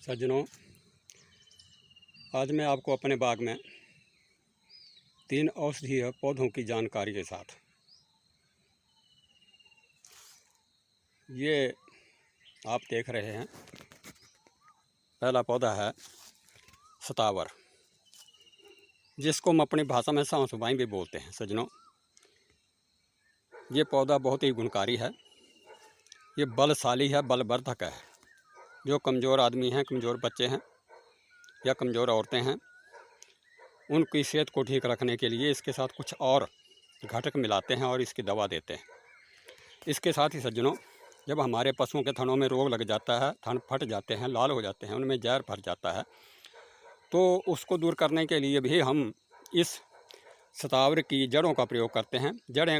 सज्जनों, आज मैं आपको अपने बाग में 3 औषधीय पौधों की जानकारी के साथ, ये आप देख रहे हैं, पहला पौधा है सतावर, जिसको हम अपनी भाषा में सांसुबाई भी बोलते हैं। सज्जनों, ये पौधा बहुत ही गुणकारी है, ये बलशाली है, बलवर्धक है। जो कमज़ोर आदमी हैं, कमज़ोर बच्चे हैं या कमज़ोर औरतें हैं, उनकी सेहत को ठीक रखने के लिए इसके साथ कुछ और घटक मिलाते हैं और इसकी दवा देते हैं। इसके साथ ही सज्जनों, जब हमारे पशुओं के थनों में रोग लग जाता है, थन फट जाते हैं, लाल हो जाते हैं, उनमें जहर भर जाता है, तो उसको दूर करने के लिए भी हम इस सतावर की जड़ों का प्रयोग करते हैं। जड़ें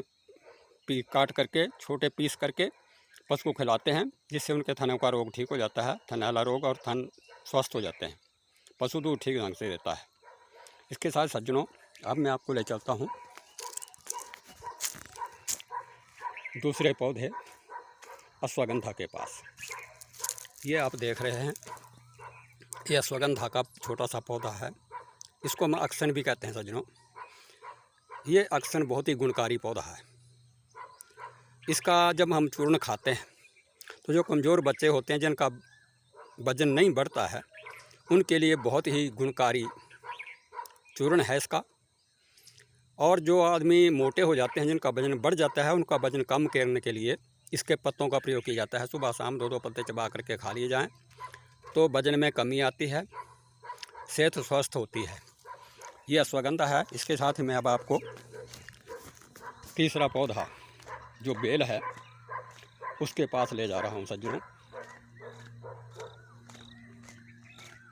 काट करके छोटे पीस करके पशु को खिलाते हैं, जिससे उनके थनों का रोग ठीक हो जाता है, थनैला रोग, और थन स्वस्थ हो जाते हैं, पशु दूध ठीक ढंग से देता है। इसके साथ सज्जनों, अब मैं आपको ले चलता हूँ दूसरे पौधे अश्वगंधा के पास। ये आप देख रहे हैं, ये अश्वगंधा का छोटा सा पौधा है, इसको हम अक्सन भी कहते हैं। सज्जनों, ये अक्सन बहुत ही गुणकारी पौधा है। इसका जब हम चूर्ण खाते हैं तो जो कमज़ोर बच्चे होते हैं, जिनका वजन नहीं बढ़ता है, उनके लिए बहुत ही गुणकारी चूर्ण है इसका। और जो आदमी मोटे हो जाते हैं, जिनका वजन बढ़ जाता है, उनका वजन कम करने के लिए इसके पत्तों का प्रयोग किया जाता है। सुबह शाम 2-2 पत्ते चबा करके खा लिए जाएं तो वजन में कमी आती है, सेहत स्वस्थ होती है। ये अश्वगंधा है। इसके साथ ही मैं अब आपको तीसरा पौधा जो बेल है उसके पास ले जा रहा हूँ। सज्जनों,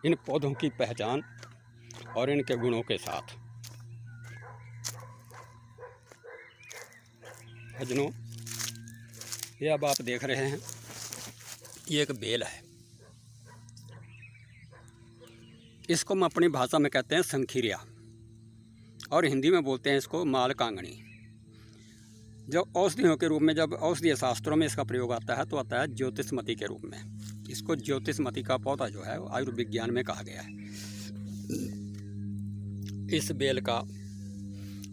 इन पौधों की पहचान और इनके गुणों के साथ, सज्जनों, ये अब आप देख रहे हैं, ये एक बेल है। इसको हम अपनी भाषा में कहते हैं शंखिरिया, और हिंदी में बोलते हैं इसको माल कांगनी। जो औषधियों के रूप में, जब औषधीय शास्त्रों में इसका प्रयोग आता है तो आता है ज्योतिषमती के रूप में। इसको ज्योतिषमती का पौधा जो है आयुर्विज्ञान में कहा गया है। इस बेल का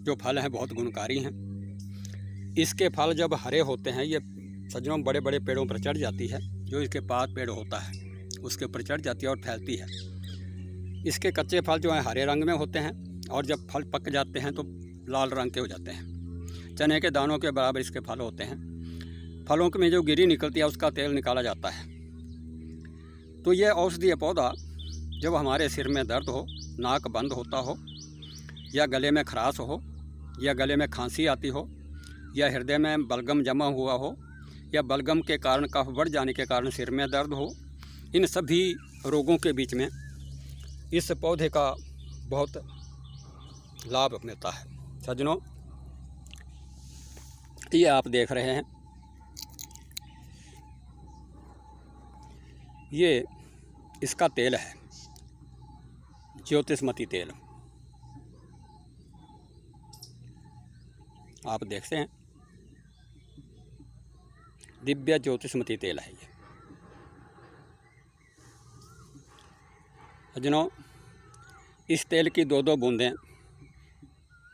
जो फल है बहुत गुणकारी हैं। इसके फल जब हरे होते हैं, ये सज्जनों बड़े बड़े पेड़ों पर चढ़ जाती है, जो इसके पास पेड़ होता है उसके ऊपर चढ़ जाती है और फैलती है। इसके कच्चे फल जो हैं हरे रंग में होते हैं, और जब फल पक जाते हैं तो लाल रंग के हो जाते हैं। चने के दानों के बराबर इसके फल होते हैं। फलों में जो गिरी निकलती है उसका तेल निकाला जाता है। तो यह औषधीय पौधा जब हमारे सिर में दर्द हो, नाक बंद होता हो, या गले में खराश हो, या गले में खांसी आती हो, या हृदय में बलगम जमा हुआ हो, या बलगम के कारण कफ बढ़ जाने के कारण सिर में दर्द हो, इन सभी रोगों के बीच में इस पौधे का बहुत लाभ मिलता है। सज्जनों, ये आप देख रहे हैं, ये इसका तेल है, ज्योतिषमती तेल। आप देखते हैं, दिव्य ज्योतिषमती तेल है ये। सज्जनों, इस तेल की 2-2 बूंदें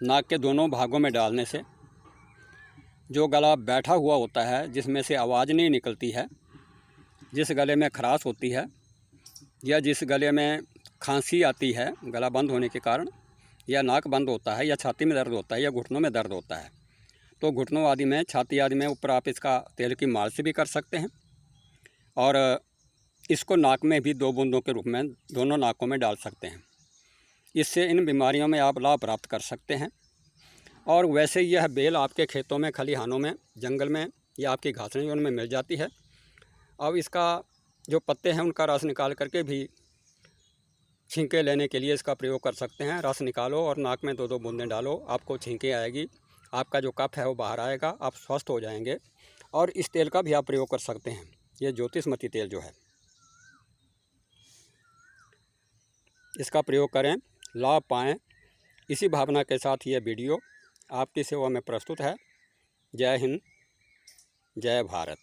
नाक के दोनों भागों में डालने से जो गला बैठा हुआ होता है, जिसमें से आवाज़ नहीं निकलती है, जिस गले में खराश होती है, या जिस गले में खांसी आती है गला बंद होने के कारण, या नाक बंद होता है, या छाती में दर्द होता है, या घुटनों में दर्द होता है, तो घुटनों आदि में, छाती आदि में ऊपर आप इसका तेल की मालिश भी कर सकते हैं। और इसको नाक में भी 2 बूंदों के रूप में दोनों नाकों में डाल सकते हैं। इससे इन बीमारियों में आप लाभ प्राप्त कर सकते हैं। और वैसे यह बेल आपके खेतों में, खलिहानों में, जंगल में, या आपकी घासनियों में मिल जाती है। अब इसका जो पत्ते हैं उनका रस निकाल करके भी छींके लेने के लिए इसका प्रयोग कर सकते हैं। रस निकालो और नाक में 2-2 बूंदें डालो, आपको छींके आएगी, आपका जो कफ है वो बाहर आएगा, आप स्वस्थ हो जाएंगे। और इस तेल का भी आप प्रयोग कर सकते हैं। ये ज्योतिषमती तेल जो है, इसका प्रयोग करें, लाभ पाएँ, इसी भावना के साथ ये वीडियो आपकी सेवा में प्रस्तुत है। जय हिंद, जय भारत।